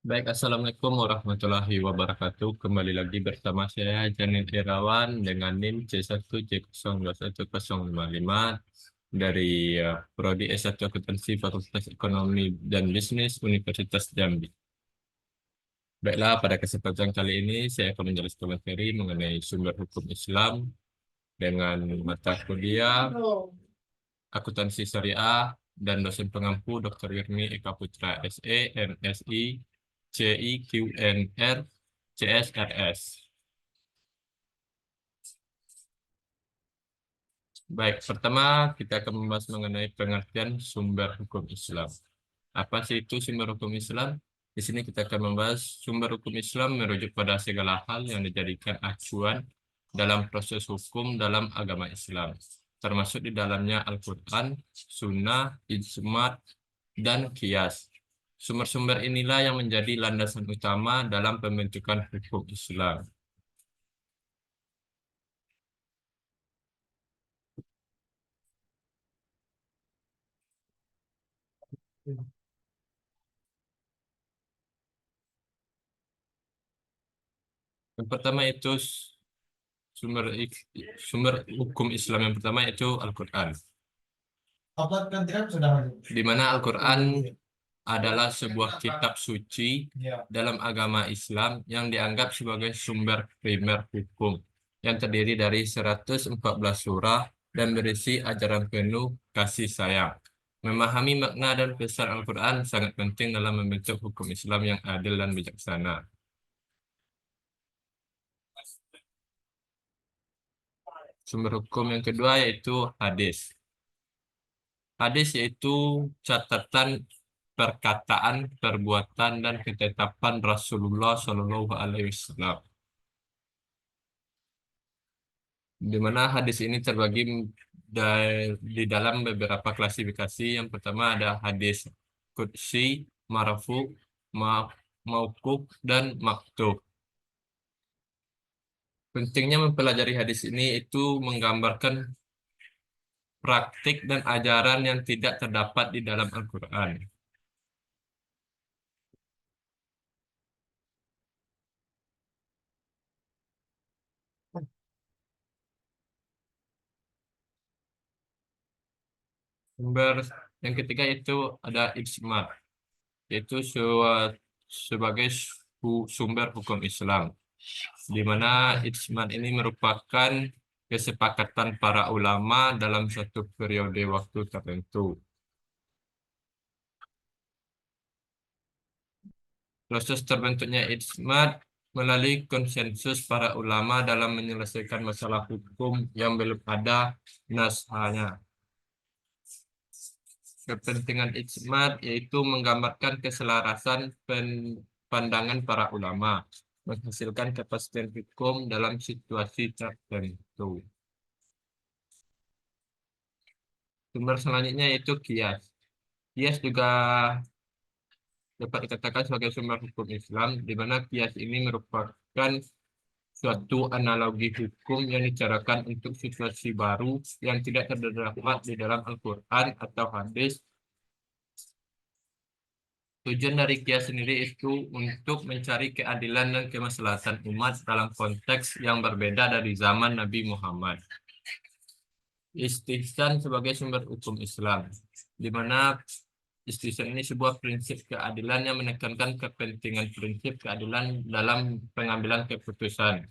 Baik, Assalamualaikum warahmatullahi wabarakatuh. Kembali lagi bersama saya, Janin Irawan, dengan NIM C1J021055 dari Prodi S1 Akuntansi Fakultas Ekonomi dan Bisnis Universitas Jambi. Baiklah, pada kesempatan kali ini saya akan menjelaskan materi mengenai sumber hukum Islam dengan mata kuliah Akuntansi Syariah dan dosen pengampu Dr. Wirni Eka Putra SE, MSI, CIQNR, CSRS. Baik, pertama kita akan membahas mengenai pengertian sumber hukum Islam. Apa sih itu sumber hukum Islam? Di sini kita akan membahas sumber hukum Islam merujuk pada segala hal yang dijadikan acuan dalam proses hukum dalam agama Islam, termasuk di dalamnya Al-Quran, Sunnah, Ijma, dan Qiyas. Sumber-sumber inilah yang menjadi landasan utama dalam pembentukan hukum Islam. Yang pertama itu sumber sumber hukum Islam yang pertama itu Al-Quran. Di mana Al-Quran adalah sebuah kitab suci dalam agama Islam yang dianggap sebagai sumber primer hukum yang terdiri dari 114 surah dan berisi ajaran penuh kasih sayang. Memahami makna dan pesan Al-Quran sangat penting dalam membentuk hukum Islam yang adil dan bijaksana. Sumber hukum yang kedua yaitu hadis. Hadis yaitu catatan perkataan, perbuatan, dan ketetapan Rasulullah Shallallahu Alaihi Wasallam. Di mana hadis ini terbagi di dalam beberapa klasifikasi. Yang pertama ada hadis qudsi, marfu, mauquf, dan maktub. Pentingnya mempelajari hadis ini itu menggambarkan praktik dan ajaran yang tidak terdapat di dalam Al-Quran. Sumber yang ketiga itu ada ijma, yaitu sebagai sumber hukum Islam, di mana ijma ini merupakan kesepakatan para ulama dalam satu periode waktu tertentu. Proses terbentuknya ijma melalui konsensus para ulama dalam menyelesaikan masalah hukum yang belum ada nasnya. Kepentingan ijma yaitu menggambarkan keselarasan pandangan para ulama, menghasilkan kepastian hukum dalam situasi tertentu. Sumber selanjutnya yaitu kias. Kias juga dapat dikatakan sebagai sumber hukum Islam, di mana kias ini merupakan suatu analogi hukum yang dicarakan untuk situasi baru yang tidak terdapat di dalam Al-Quran atau hadis. Tujuan dari kias sendiri itu untuk mencari keadilan dan kemaslahatan umat dalam konteks yang berbeda dari zaman Nabi Muhammad. Istihsan sebagai sumber hukum Islam, di mana istihsan ini sebuah prinsip keadilan yang menekankan kepentingan prinsip keadilan dalam pengambilan keputusan.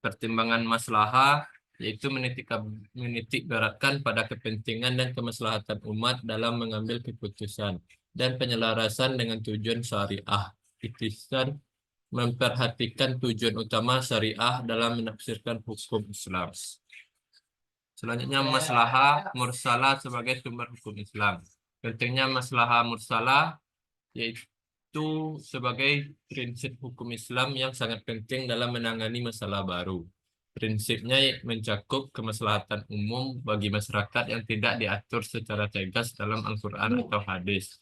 Pertimbangan maslahah yaitu menitik beratkan pada kepentingan dan kemaslahatan umat dalam mengambil keputusan dan penyelarasan dengan tujuan syariah. Ihtisan memperhatikan tujuan utama syariah dalam menafsirkan hukum Islam. Selanjutnya maslahah mursalah sebagai sumber hukum Islam. Pentingnya maslahah mursalah yaitu sebagai prinsip hukum Islam yang sangat penting dalam menangani masalah baru. Prinsipnya mencakup kemaslahatan umum bagi masyarakat yang tidak diatur secara tegas dalam Al-Quran atau hadis.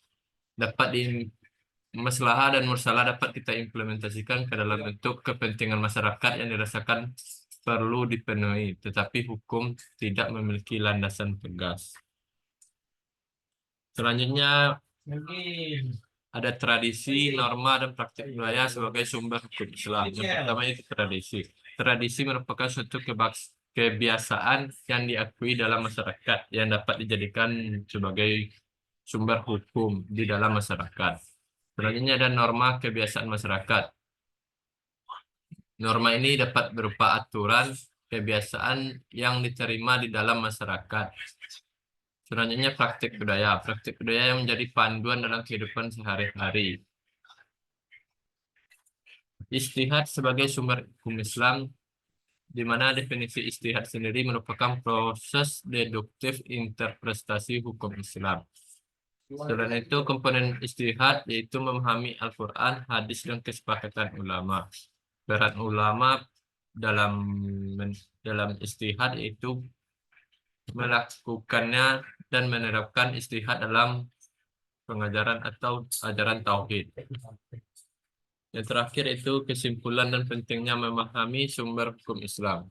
Maslahah dan mursalah dapat kita implementasikan ke dalam bentuk kepentingan masyarakat yang dirasakan perlu dipenuhi, tetapi hukum tidak memiliki landasan tegas. Selanjutnya ada tradisi, norma, dan praktik budaya sebagai sumber hukum Islam. Yang pertama itu tradisi. Tradisi merupakan suatu kebiasaan yang diakui dalam masyarakat yang dapat dijadikan sebagai sumber hukum di dalam masyarakat. Selanjutnya ada norma kebiasaan masyarakat. Norma ini dapat berupa aturan kebiasaan yang diterima di dalam masyarakat. Selanjutnya praktik budaya. Praktik budaya yang menjadi panduan dalam kehidupan sehari-hari. Ijtihad sebagai sumber hukum Islam, di mana definisi ijtihad sendiri merupakan proses deduktif interpretasi hukum Islam. Selain itu, komponen ijtihad yaitu memahami Al-Quran, hadis, dan kesepakatan ulama. Peran ulama dalam ijtihad yaitu melakukannya dan menerapkan ijtihad dalam pengajaran atau ajaran tauhid. Yang terakhir itu kesimpulan dan pentingnya memahami sumber hukum Islam.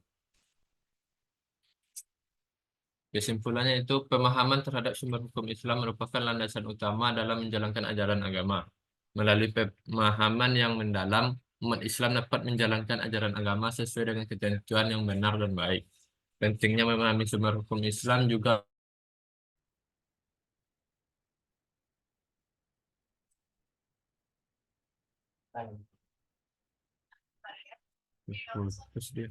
Kesimpulannya itu pemahaman terhadap sumber hukum Islam merupakan landasan utama dalam menjalankan ajaran agama. Melalui pemahaman yang mendalam, umat Islam dapat menjalankan ajaran agama sesuai dengan ketentuan yang benar dan baik. Pentingnya memahami sumber hukum Islam juga terus dia